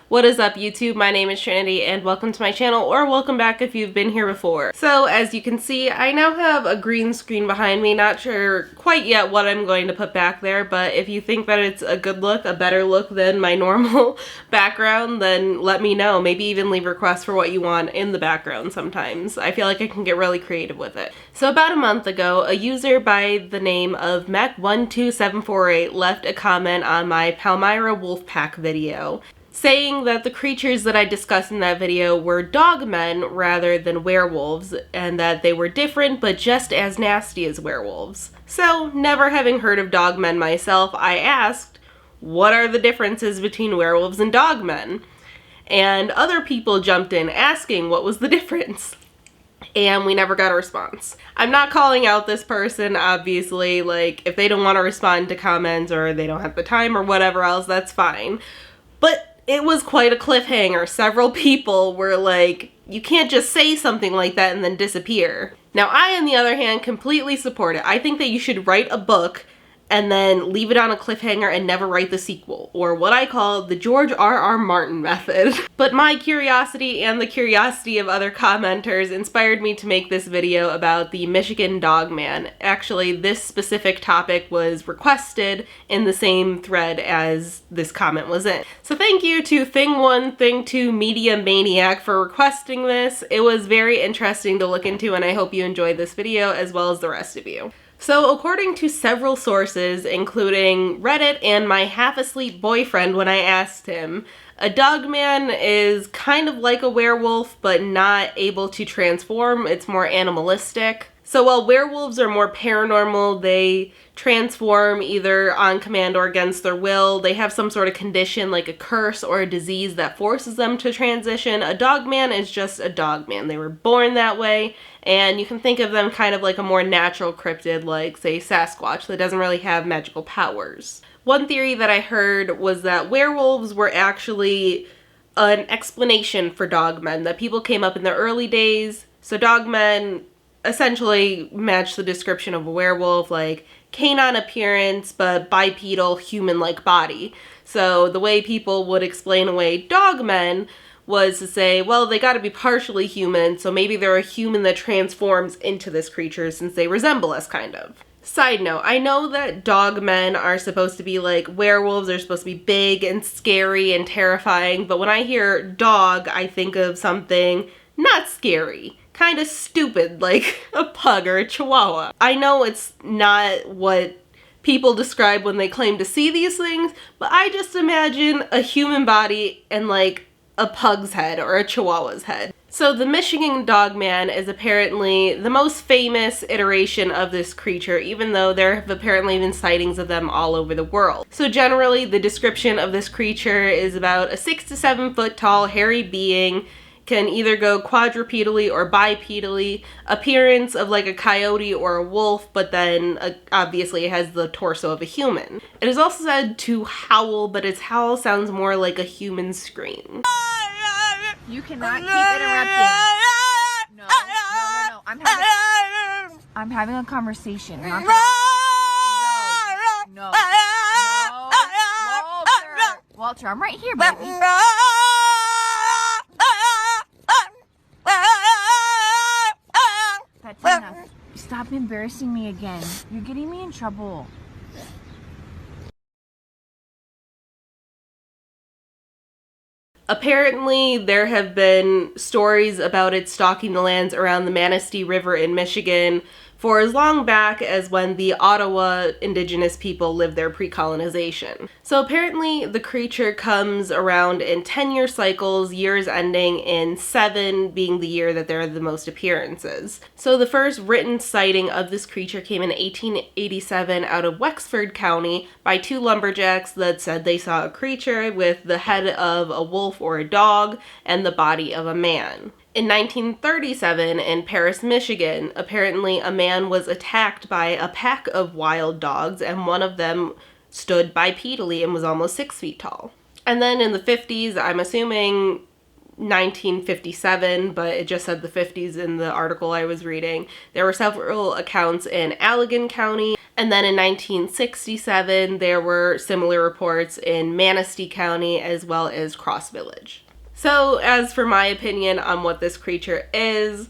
What is up, YouTube? My name is Trinity and welcome to my channel, or welcome back if you've been here before. So as you can see, I now have a green screen behind me. Not sure quite yet what I'm going to put back there, but if you think that it's a good look, a better look than my normal background, then let me know. Maybe even leave requests for what you want in the background sometimes. I feel like I can get really creative with it. So about a month ago, a user by the name of Mech12748 left a comment on my Palmyra Wolfpack video, saying that the creatures that I discussed in that video were dogmen rather than werewolves, and that they were different but just as nasty as werewolves. So, never having heard of dogmen myself, I asked, what are the differences between werewolves and dogmen? And other people jumped in asking what was the difference. And we never got a response. I'm not calling out this person, obviously. Like, if they don't want to respond to comments or they don't have the time or whatever else, that's fine. But it was quite a cliffhanger. Several people were like, you can't just say something like that and then disappear. Now, I, on the other hand, completely support it. I think that you should write a book and then leave it on a cliffhanger and never write the sequel, or what I call the George R.R. Martin method. But my curiosity and the curiosity of other commenters inspired me to make this video about the Michigan Dogman. Actually, this specific topic was requested in the same thread as this comment was in. So thank you to Thing1, Thing2, Media Maniac for requesting this. It was very interesting to look into, and I hope you enjoyed this video as well as the rest of you. So according to several sources, including Reddit and my half-asleep boyfriend when I asked him, a dogman is kind of like a werewolf but not able to transform. It's more animalistic. So while werewolves are more paranormal, they transform either on command or against their will. They have some sort of condition like a curse or a disease that forces them to transition. A dogman is just a dogman. They were born that way, and you can think of them kind of like a more natural cryptid like, say, Sasquatch that doesn't really have magical powers. One theory that I heard was that werewolves were actually an explanation for dogmen, that people came up in the early days. So dogmen essentially match the description of a werewolf, like canine appearance but bipedal human-like body. So the way people would explain away dogmen was to say, well, they gotta be partially human, so maybe they're a human that transforms into this creature since they resemble us, kind of. Side note, I know that dogmen are supposed to be like werewolves, they're supposed to be big and scary and terrifying, but when I hear dog, I think of something not scary, kind of stupid, like a pug or a chihuahua. I know it's not what people describe when they claim to see these things, but I just imagine a human body and like a pug's head or a chihuahua's head. So the Michigan Dogman is apparently the most famous iteration of this creature, even though there have apparently been sightings of them all over the world. So generally, the description of this creature is about a 6 to 7 foot tall hairy being, can either go quadrupedally or bipedally, appearance of like a coyote or a wolf, but then obviously it has the torso of a human. It is also said to howl, but its howl sounds more like a human scream. You cannot keep interrupting. No. I'm having a conversation. No. Walter, I'm right here, baby. That's enough. Stop embarrassing me again. You're getting me in trouble. Apparently, there have been stories about it stalking the lands around the Manistee River in Michigan for as long back as when the Ottawa indigenous people lived there pre-colonization. So apparently the creature comes around in 10-year cycles, years ending in 7 being the year that there are the most appearances. So the first written sighting of this creature came in 1887 out of Wexford County by 2 lumberjacks that said they saw a creature with the head of a wolf or a dog and the body of a man. In 1937, in Paris, Michigan, apparently a man was attacked by a pack of wild dogs, and one of them stood bipedally and was almost 6 feet tall. And then in the 50s, I'm assuming 1957, but it just said the 50s in the article I was reading, there were several accounts in Allegan County, And then in 1967, there were similar reports in Manistee County as well as Cross Village. So as for my opinion on what this creature is,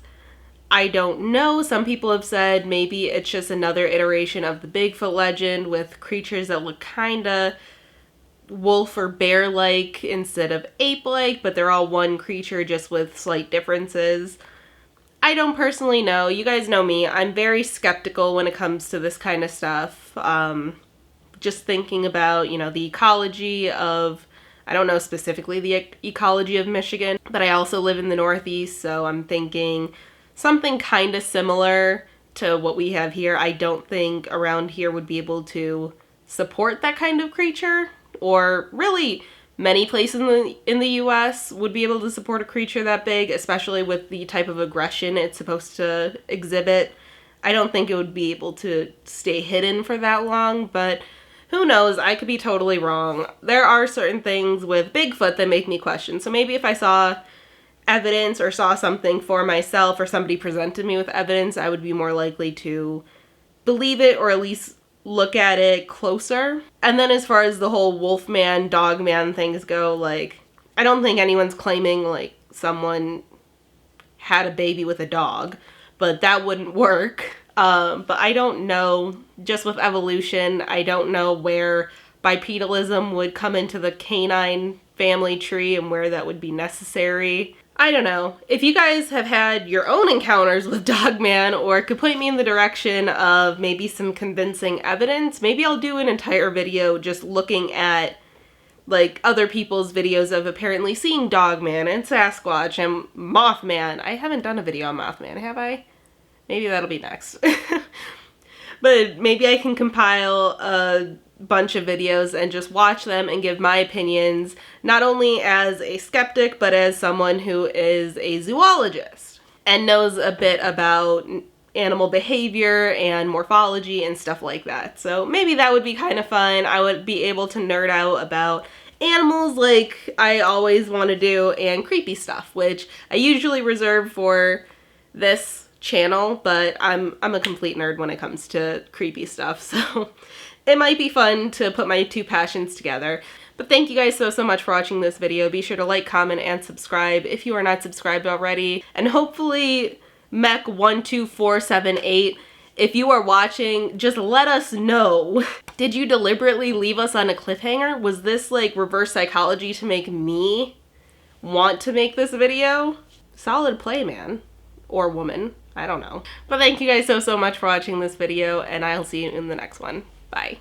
I don't know. Some people have said maybe it's just another iteration of the Bigfoot legend with creatures that look kinda wolf or bear-like instead of ape-like, but they're all one creature just with slight differences. I don't personally know. You guys know me. I'm very skeptical when it comes to this kind of stuff. Just thinking about, the ecology of, I don't know specifically the ecology of Michigan, but I also live in the Northeast, so I'm thinking something kind of similar to what we have here. I don't think around here would be able to support that kind of creature, or really many places in the US would be able to support a creature that big, especially with the type of aggression it's supposed to exhibit. I don't think it would be able to stay hidden for that long, but who knows? I could be totally wrong. There are certain things with Bigfoot that make me question. So maybe if I saw evidence or saw something for myself or somebody presented me with evidence, I would be more likely to believe it or at least look at it closer. And then as far as the whole Wolfman, Dogman things go, I don't think anyone's claiming someone had a baby with a dog, but that wouldn't work. But I don't know, just with evolution, I don't know where bipedalism would come into the canine family tree and where that would be necessary. I don't know. If you guys have had your own encounters with Dogman or could point me in the direction of maybe some convincing evidence, maybe I'll do an entire video just looking at other people's videos of apparently seeing Dogman and Sasquatch and Mothman. I haven't done a video on Mothman, have I? Maybe that'll be next. But maybe I can compile a bunch of videos and just watch them and give my opinions, not only as a skeptic, but as someone who is a zoologist and knows a bit about animal behavior and morphology and stuff like that. So maybe that would be kind of fun. I would be able to nerd out about animals like I always want to do, and creepy stuff, which I usually reserve for this channel, but I'm a complete nerd when it comes to creepy stuff, so it might be fun to put my two passions together. But thank you guys so much for watching this video. Be sure to like, comment, and subscribe if you are not subscribed already. And hopefully Mech12478, if you are watching, just let us know. Did you deliberately leave us on a cliffhanger? Was this reverse psychology to make me want to make this video? Solid play, man. Or woman. I don't know. But thank you guys so much for watching this video, and I'll see you in the next one. Bye.